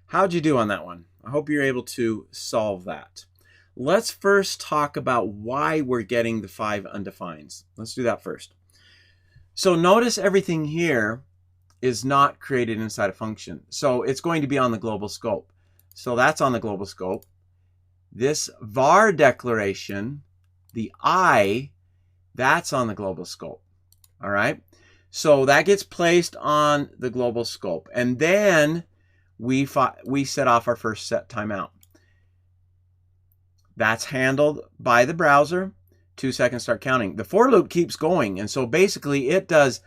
How'd you do on that one? I hope you're able to solve that. Let's first talk about why we're getting the 5 undefines. Let's do that first. So notice everything here is not created inside a function. So it's going to be on the global scope. So that's on the global scope. This var declaration, the I, that's on the global scope. All right. So that gets placed on the global scope. And then we set off our first set timeout. That's handled by the browser. 2 seconds, start counting. The for loop keeps going. And so basically it does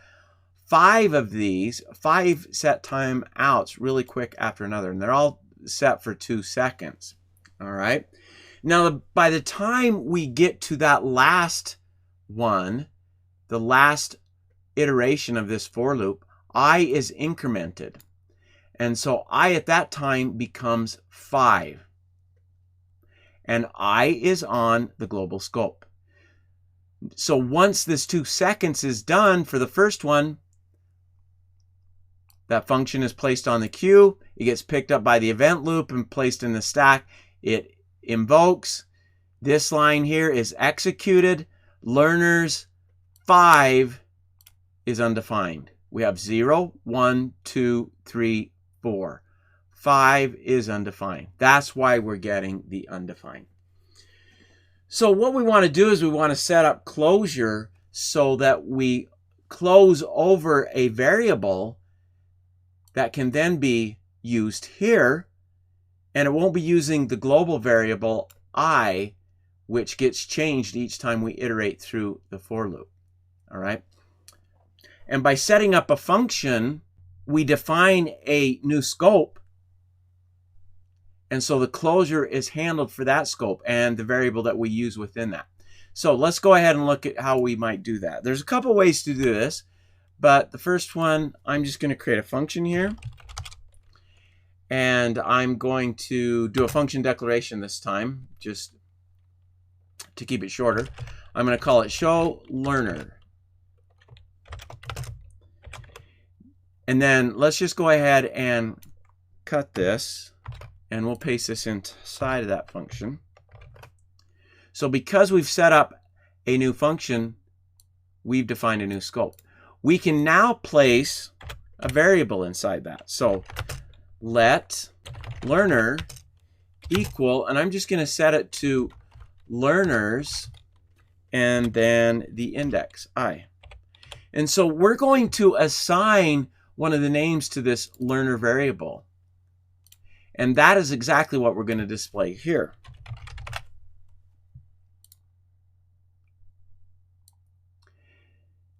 5 of these, 5 set time outs really quick after another. And they're all set for 2 seconds. All right. Now, by the time we get to that last one, the last iteration of this for loop, I is incremented. And so I at that time becomes 5. And I is on the global scope. So once this 2 seconds is done for the first one, that function is placed on the queue. It gets picked up by the event loop and placed in the stack. It invokes. This line here is executed. Learners 5 is undefined. We have 0, 1, 2, 3, 4. 5 is undefined. That's why we're getting the undefined. So what we want to do is we want to set up closure so that we close over a variable that can then be used here, and it won't be using the global variable I, which gets changed each time we iterate through the for loop. All right. And by setting up a function, we define a new scope. And so the closure is handled for that scope and the variable that we use within that. So let's go ahead and look at how we might do that. There's a couple ways to do this, but the first one, I'm just going to create a function here. And I'm going to do a function declaration this time, just to keep it shorter. I'm going to call it show learner. And then let's just go ahead and cut this, and we'll paste this inside of that function. So because we've set up a new function, we've defined a new scope. We can now place a variable inside that. So let learner equal, and I'm just going to set it to learners and then the index I. And so we're going to assign one of the names to this learner variable. And that is exactly what we're going to display here.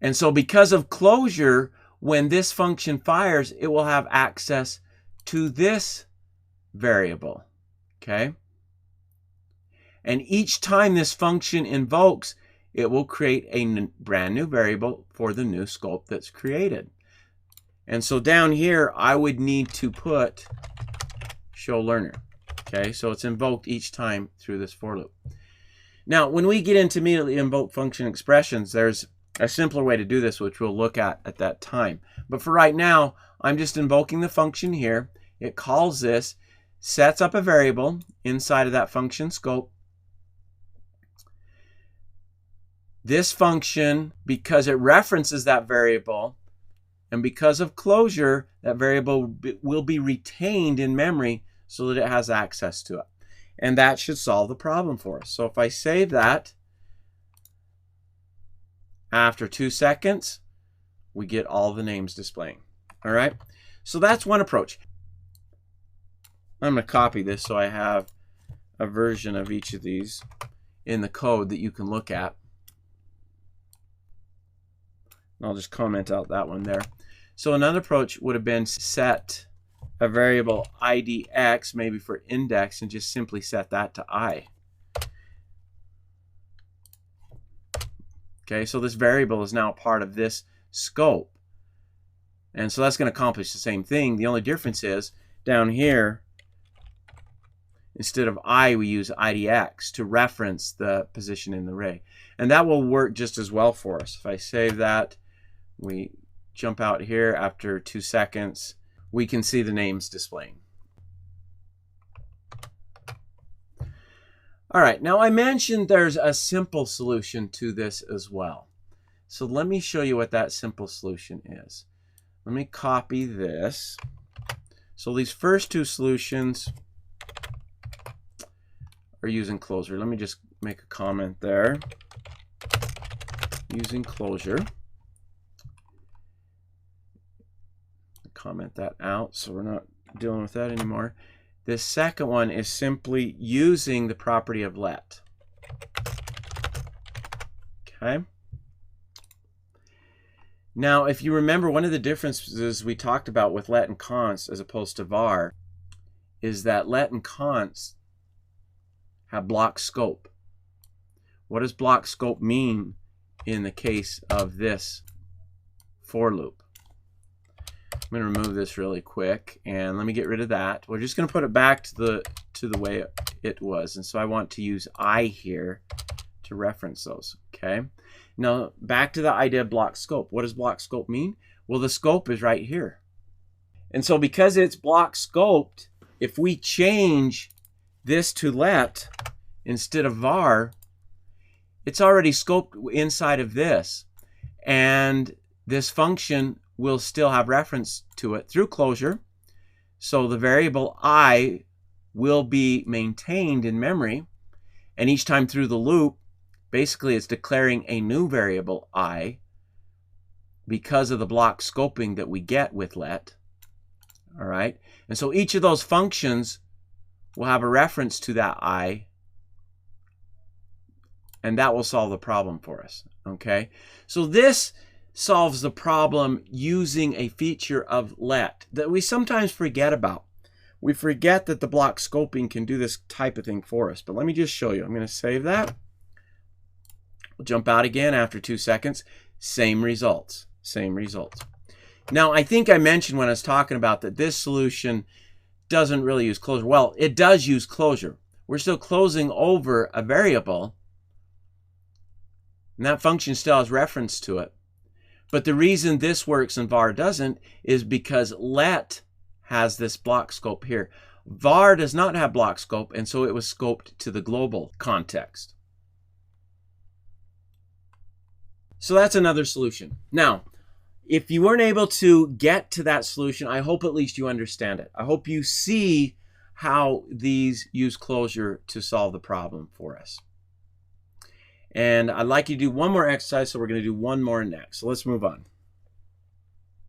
And so because of closure, when this function fires, it will have access to this variable. Okay? And each time this function invokes, it will create a brand new variable for the new scope that's created. And so down here, I would need to put show learner. Okay, so it's invoked each time through this for loop. Now, when we get into immediately invoke function expressions, there's a simpler way to do this, which we'll look at that time. But for right now, I'm just invoking the function here. It calls this, sets up a variable inside of that function scope. This function, because it references that variable, and because of closure, that variable will be retained in memory so that it has access to it. And that should solve the problem for us. So if I save that, after 2 seconds, we get all the names displaying. All right? So that's one approach. I'm going to copy this so I have a version of each of these in the code that you can look at. I'll just comment out that one there. So another approach would have been set a variable ID X, maybe for index, and just simply set that to I. Okay, so this variable is now part of this scope. And so that's going to accomplish the same thing. The only difference is down here, instead of I, we use IDX to reference the position in the array. And that will work just as well for us. If I save that, we jump out here after 2 seconds, we can see the names displaying. All right, now I mentioned there's a simple solution to this as well. So let me show you what that simple solution is. Let me copy this. So these first two solutions are using closure. Let me just make a comment there. Using closure. Comment that out so we're not dealing with that anymore. This second one is simply using the property of let. Okay. Now, if you remember, one of the differences we talked about with let and const as opposed to var is that let and const have block scope. What does block scope mean in the case of this for loop? I'm going to remove this really quick, and let me get rid of that. We're just going to put it back to the way it was, and so I want to use I here to reference those. Okay. Now back to the idea of block scope. What does block scope mean? Well, the scope is right here, and so because it's block scoped, if we change this to let instead of var, it's already scoped inside of this, and this function will still have reference to it through closure. So the variable I will be maintained in memory, and each time through the loop, basically it's declaring a new variable I because of the block scoping that we get with let. All right, and so each of those functions will have a reference to that I, and that will solve the problem for us. Okay, so this solves the problem using a feature of let that we sometimes forget about. We forget that the block scoping can do this type of thing for us, but let me just show you. I'm going to save that. We'll jump out again after 2 seconds. Same results, same results. Now, I think I mentioned when I was talking about that this solution doesn't really use closure. Well, it does use closure. We're still closing over a variable, and that function still has reference to it. But the reason this works and var doesn't is because let has this block scope here. var does not have block scope, and so it was scoped to the global context. So that's another solution. Now, if you weren't able to get to that solution, I hope at least you understand it. I hope you see how these use closure to solve the problem for us. And I'd like you to do one more exercise, so we're going to do one more next. So let's move on.